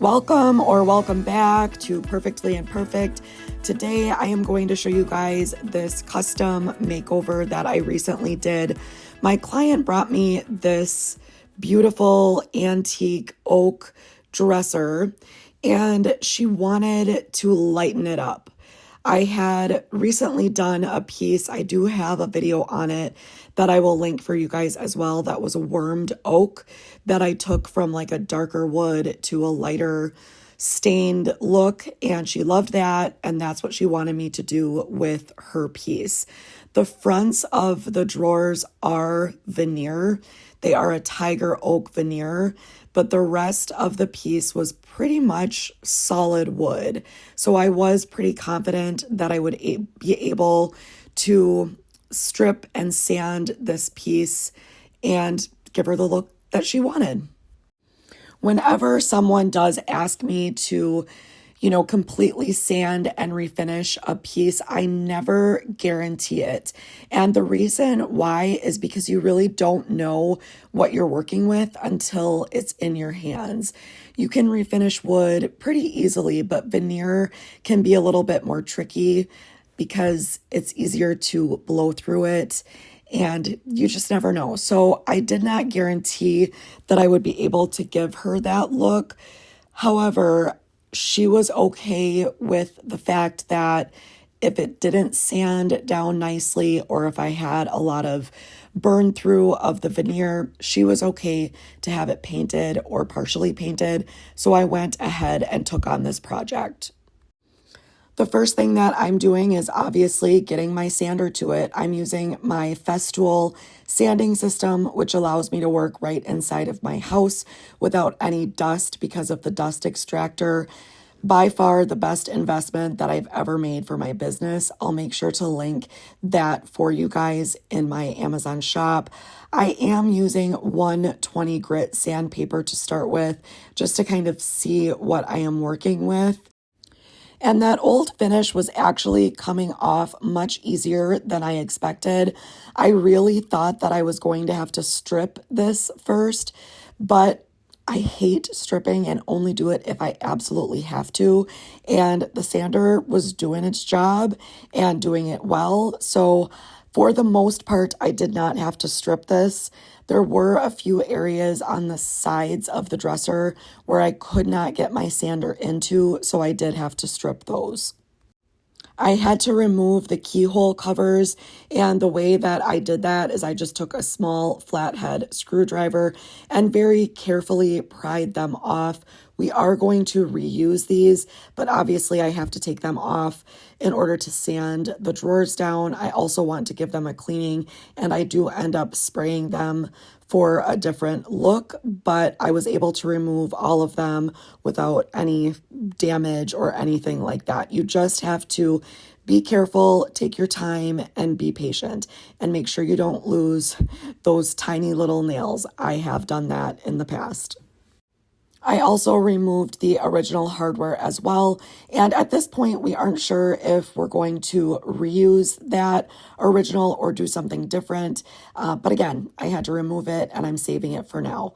Welcome back to Perfectly Imperfect. Today I am going to show you guys this custom makeover that I recently did. My client brought me this beautiful antique oak dresser and she wanted to lighten it up. I had recently done a piece, I do have a video on it that I will link for you guys as well, that was a wormed oak that I took from like a darker wood to a lighter stained look, and she loved that, and that's what she wanted me to do with her piece. The fronts of the drawers are veneer. They are a tiger oak veneer, but the rest of the piece was pretty much solid wood. So I was pretty confident that I would be able to strip and sand this piece and give her the look that she wanted. Whenever someone does ask me to, completely sand and refinish a piece, I never guarantee it. And the reason why is because you really don't know what you're working with until it's in your hands. You can refinish wood pretty easily, but veneer can be a little bit more tricky because it's easier to blow through it. And you just never know. So I did not guarantee that I would be able to give her that look. However, she was okay with the fact that if it didn't sand down nicely or if I had a lot of burn through of the veneer, she was okay to have it painted or partially painted. So I went ahead and took on this project. The first thing that I'm doing is obviously getting my sander to it. I'm using my Festool sanding system, which allows me to work right inside of my house without any dust because of the dust extractor. By far the best investment that I've ever made for my business. I'll make sure to link that for you guys in my Amazon shop. I am using 120 grit sandpaper to start with, just to kind of see what I am working with. And that old finish was actually coming off much easier than I expected. I really thought that I was going to have to strip this first, but I hate stripping and only do it if I absolutely have to. And the sander was doing its job and doing it well. So for the most part, I did not have to strip this. There were a few areas on the sides of the dresser where I could not get my sander into, so I did have to strip those. I had to remove the keyhole covers, and the way that I did that is I just took a small flathead screwdriver and very carefully pried them off. We are going to reuse these, but obviously I have to take them off in order to sand the drawers down. I also want to give them a cleaning, and I do end up spraying them for a different look, but I was able to remove all of them without any damage or anything like that. You just have to be careful, take your time, and be patient, and make sure you don't lose those tiny little nails. I have done that in the past. I also removed the original hardware as well, and at this point we aren't sure if we're going to reuse that original or do something different, but again, I had to remove it and I'm saving it for now.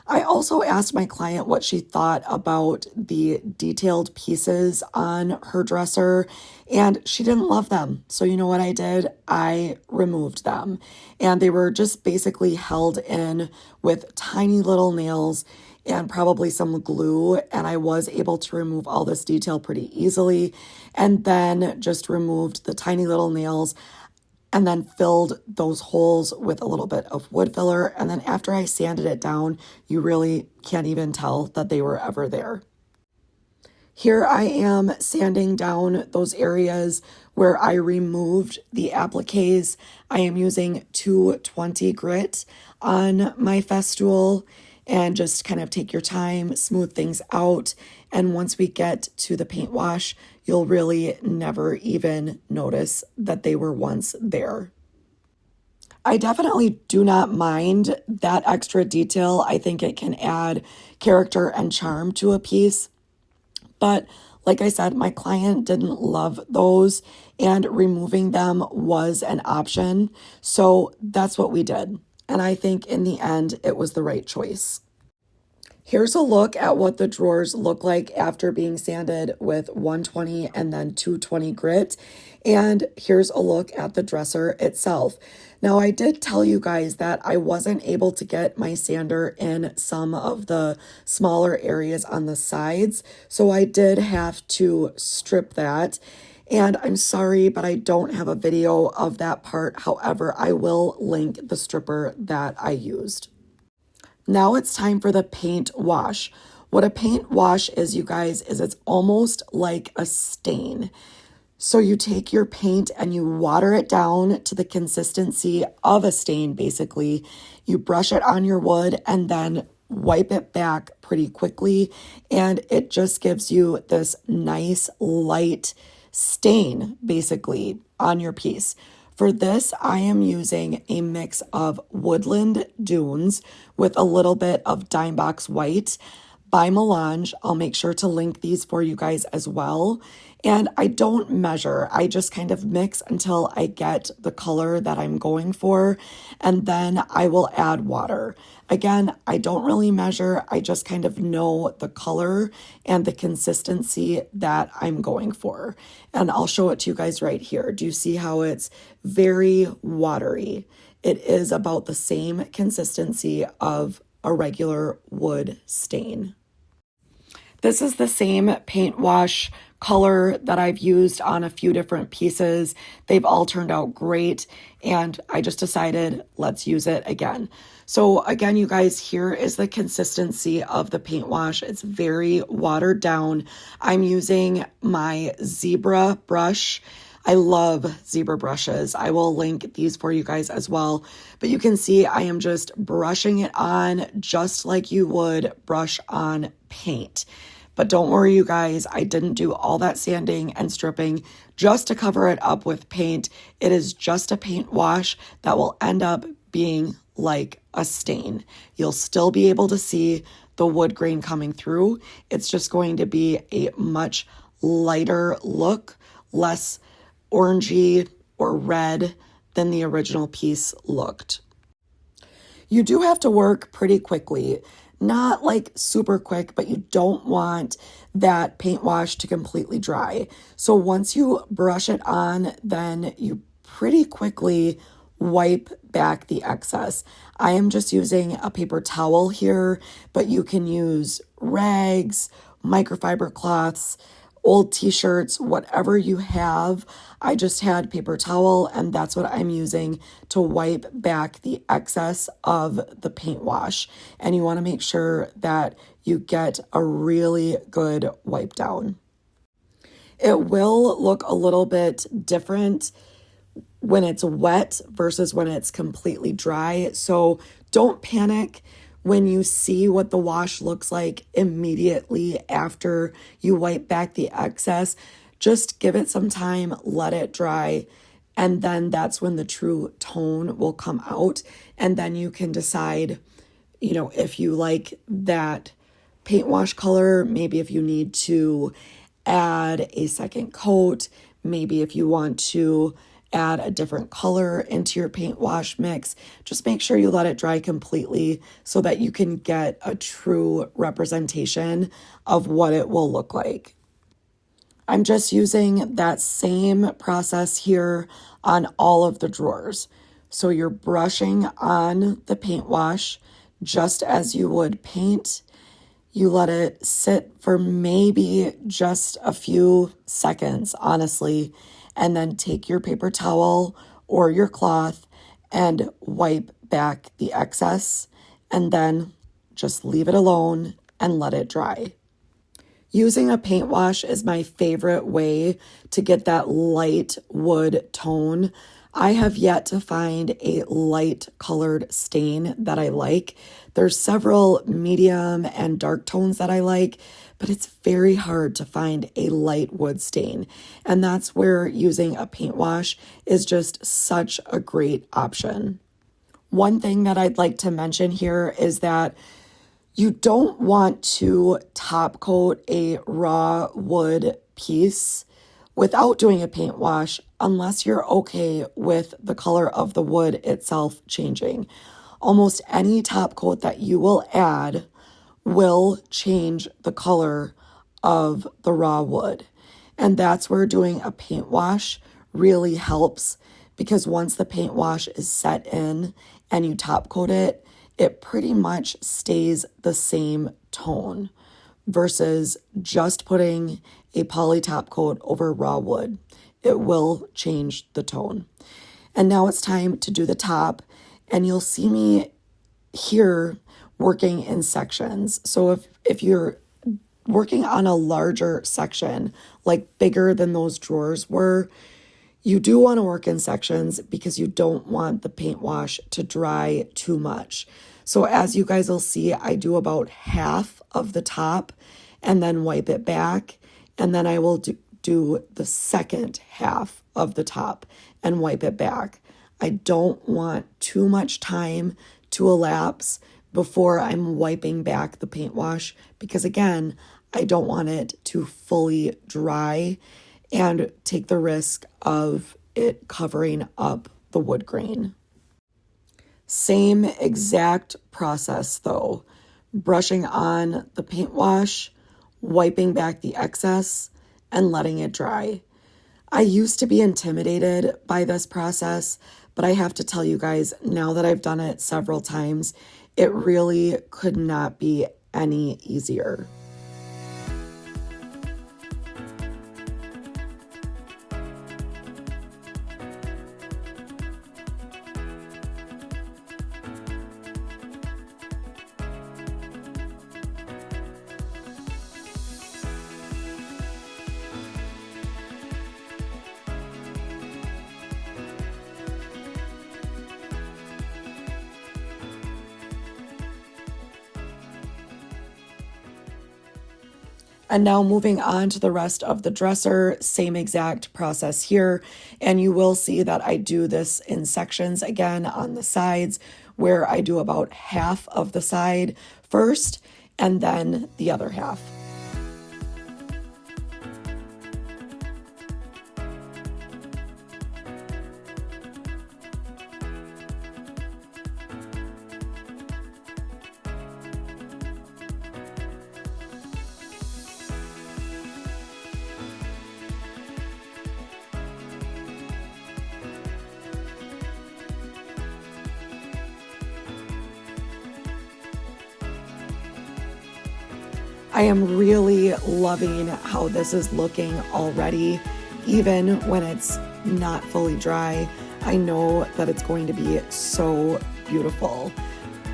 I also asked my client what she thought about the detailed pieces on her dresser, and she didn't love them. So you know what I did? I removed them, and they were just basically held in with tiny little nails and probably some glue, and I was able to remove all this detail pretty easily, and then just removed the tiny little nails and then filled those holes with a little bit of wood filler. And then after I sanded it down, you really can't even tell that they were ever there. Here I am sanding down those areas where I removed the appliques. I am using 220 grit on my Festool, and just kind of take your time, smooth things out. And once we get to the paint wash, you'll really never even notice that they were once there. I definitely do not mind that extra detail. I think it can add character and charm to a piece. But like I said, my client didn't love those, and removing them was an option. So that's what we did. And I think in the end, it was the right choice. Here's a look at what the drawers look like after being sanded with 120 and then 220 grit. And here's a look at the dresser itself. Now, I did tell you guys that I wasn't able to get my sander in some of the smaller areas on the sides, so I did have to strip that. And I'm sorry, but I don't have a video of that part. However, I will link the stripper that I used. Now it's time for the paint wash. What a paint wash is, you guys, is it's almost like a stain. So you take your paint and you water it down to the consistency of a stain, basically. You brush it on your wood and then wipe it back pretty quickly. And it just gives you this nice light stain, basically, on your piece. For this, I am using a mix of Woodland Dunes with a little bit of Dime Box White by Mélange. I'll make sure to link these for you guys as well. And I don't measure. I just kind of mix until I get the color that I'm going for, and then I will add water. Again, I don't really measure. I just kind of know the color and the consistency that I'm going for. And I'll show it to you guys right here. Do you see how it's very watery? It is about the same consistency of a regular wood stain. This is the same paint wash color that I've used on a few different pieces. They've all turned out great, and I just decided let's use it again. So again, you guys, here is the consistency of the paint wash. It's very watered down. I'm using my zebra brush. I love zebra brushes. I will link these for you guys as well. But you can see I am just brushing it on just like you would brush on paint. But don't worry, you guys, I didn't do all that sanding and stripping just to cover it up with paint. It is just a paint wash that will end up being like a stain. You'll still be able to see the wood grain coming through. It's just going to be a much lighter look, less orangey or red than the original piece looked. You do have to work pretty quickly. Not like super quick, but you don't want that paint wash to completely dry. So once you brush it on, then you pretty quickly wipe back the excess. I am just using a paper towel here, but you can use rags, microfiber cloths, old t-shirts, whatever you have. I just had paper towel, and that's what I'm using to wipe back the excess of the paint wash. And you want to make sure that you get a really good wipe down. It will look a little bit different when it's wet versus when it's completely dry. So don't panic when you see what the wash looks like immediately after you wipe back the excess. Just give it some time, let it dry, and then that's when the true tone will come out. And then you can decide, if you like that paint wash color, maybe if you need to add a second coat, maybe if you want to add a different color into your paint wash mix. Just make sure you let it dry completely so that you can get a true representation of what it will look like. I'm just using that same process here on all of the drawers. So you're brushing on the paint wash just as you would paint. You let it sit for maybe just a few seconds, honestly, and then take your paper towel or your cloth and wipe back the excess, and then just leave it alone and let it dry. Using a paint wash is my favorite way to get that light wood tone. I have yet to find a light colored stain that I like. There's several medium and dark tones that I like, but it's very hard to find a light wood stain. And that's where using a paint wash is just such a great option. One thing that I'd like to mention here is that you don't want to top coat a raw wood piece without doing a paint wash unless you're okay with the color of the wood itself changing. Almost any top coat that you will add will change the color of the raw wood. And that's where doing a paint wash really helps, because once the paint wash is set in and you top coat it, it pretty much stays the same tone versus just putting a poly top coat over raw wood. It will change the tone. And now it's time to do the top, and you'll see me here working in sections. So if you're working on a larger section, like bigger than those drawers were, you do want to work in sections because you don't want the paint wash to dry too much. So as you guys will see, I do about half of the top and then wipe it back. And then I will do the second half of the top and wipe it back. I don't want too much time to elapse before I'm wiping back the paint wash, because again, I don't want it to fully dry and take the risk of it covering up the wood grain. Same exact process though, brushing on the paint wash, wiping back the excess, and letting it dry. I used to be intimidated by this process, but I have to tell you guys, now that I've done it several times, it really could not be any easier. And now moving on to the rest of the dresser, same exact process here. And you will see that I do this in sections again on the sides, where I do about half of the side first and then the other half. I am really loving how this is looking already, even when it's not fully dry. I know that it's going to be so beautiful.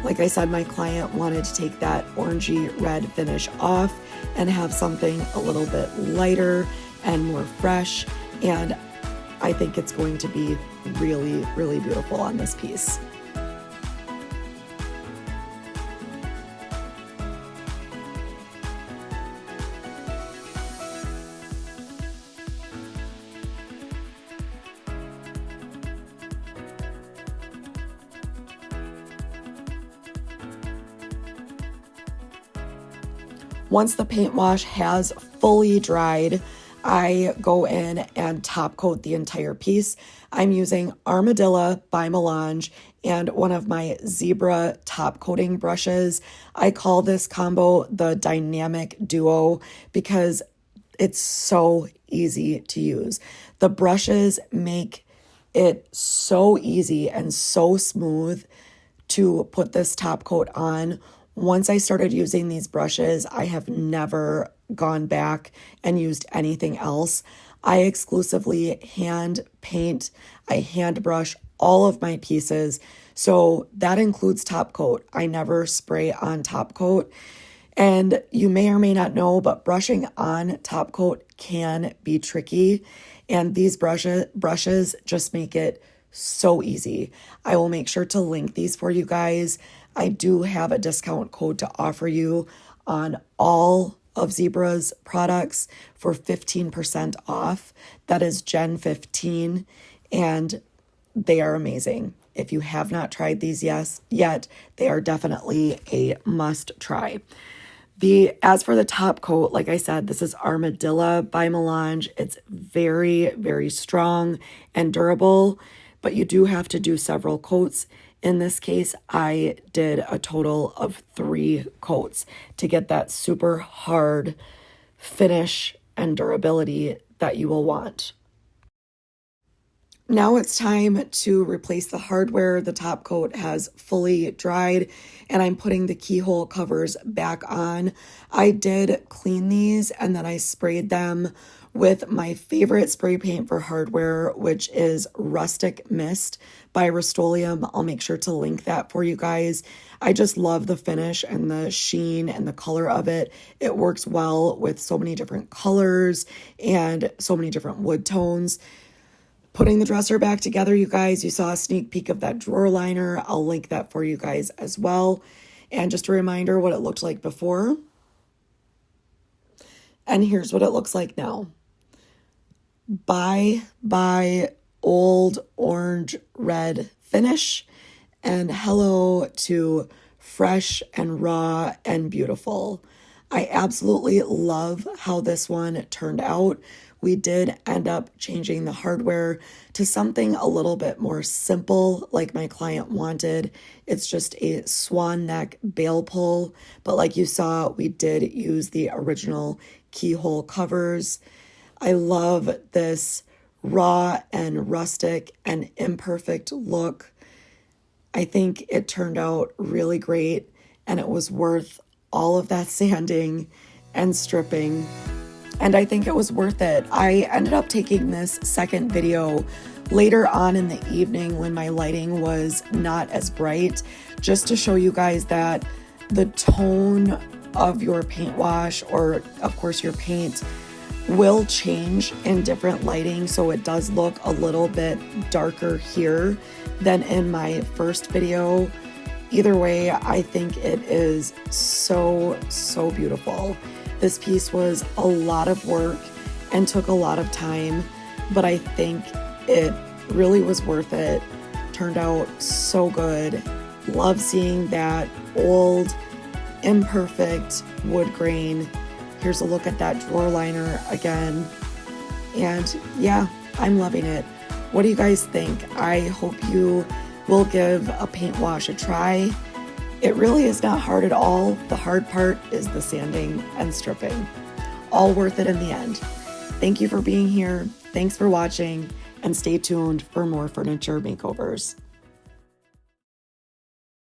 Like I said, my client wanted to take that orangey red finish off and have something a little bit lighter and more fresh, and I think it's going to be really, really beautiful on this piece. Once the paint wash has fully dried, I go in and top coat the entire piece. I'm using Armadillo by Mélange and one of my Zebra top coating brushes. I call this combo the Dynamic Duo because it's so easy to use. The brushes make it so easy and so smooth to put this top coat on. Once I started using these brushes, I have never gone back and used anything else. I exclusively hand paint, I hand brush all of my pieces. So that includes top coat. I never spray on top coat. And you may or may not know, but brushing on top coat can be tricky. And these brushes just make it so easy. I will make sure to link these for you guys. I do have a discount code to offer you on all of Zebra's products for 15% off. That is Gen 15, and they are amazing. If you have not tried these yet, they are definitely a must try. As for the top coat, like I said, this is Armadillo by Mélange. It's very, very strong and durable, but you do have to do several coats In this case, I did a total of 3 coats to get that super hard finish and durability that you will want. Now it's time to replace the hardware. The top coat has fully dried and I'm putting the keyhole covers back on. I did clean these and then I sprayed them with my favorite spray paint for hardware, which is Rustic Mist by Rust-Oleum. I'll make sure to link that for you guys. I just love the finish and the sheen and the color of it. It works well with so many different colors and so many different wood tones. Putting the dresser back together, you guys, you saw a sneak peek of that drawer liner. I'll link that for you guys as well. And just a reminder what it looked like before. And here's what it looks like now. Bye old orange red finish, and hello to fresh and raw and beautiful. I absolutely love how this one turned out. We did end up changing the hardware to something a little bit more simple like my client wanted. It's just a swan neck bail pull, but like you saw, we did use the original keyhole covers. I love this raw and rustic and imperfect look. I think it turned out really great and it was worth all of that sanding and stripping. And I think it was worth it. I ended up taking this second video later on in the evening when my lighting was not as bright, just to show you guys that the tone of your paint wash, or of course your paint, will change in different lighting. So it does look a little bit darker here than in my first video. Either way, I think it is so beautiful. This piece was a lot of work and took a lot of time, but I think it really was worth it. Turned out so good. Love seeing that old, imperfect wood grain. Here's a look at that drawer liner again. And yeah, I'm loving it. What do you guys think? I hope you will give a paint wash a try. It really is not hard at all. The hard part is the sanding and stripping. All worth it in the end. Thank you for being here. Thanks for watching, and stay tuned for more furniture makeovers.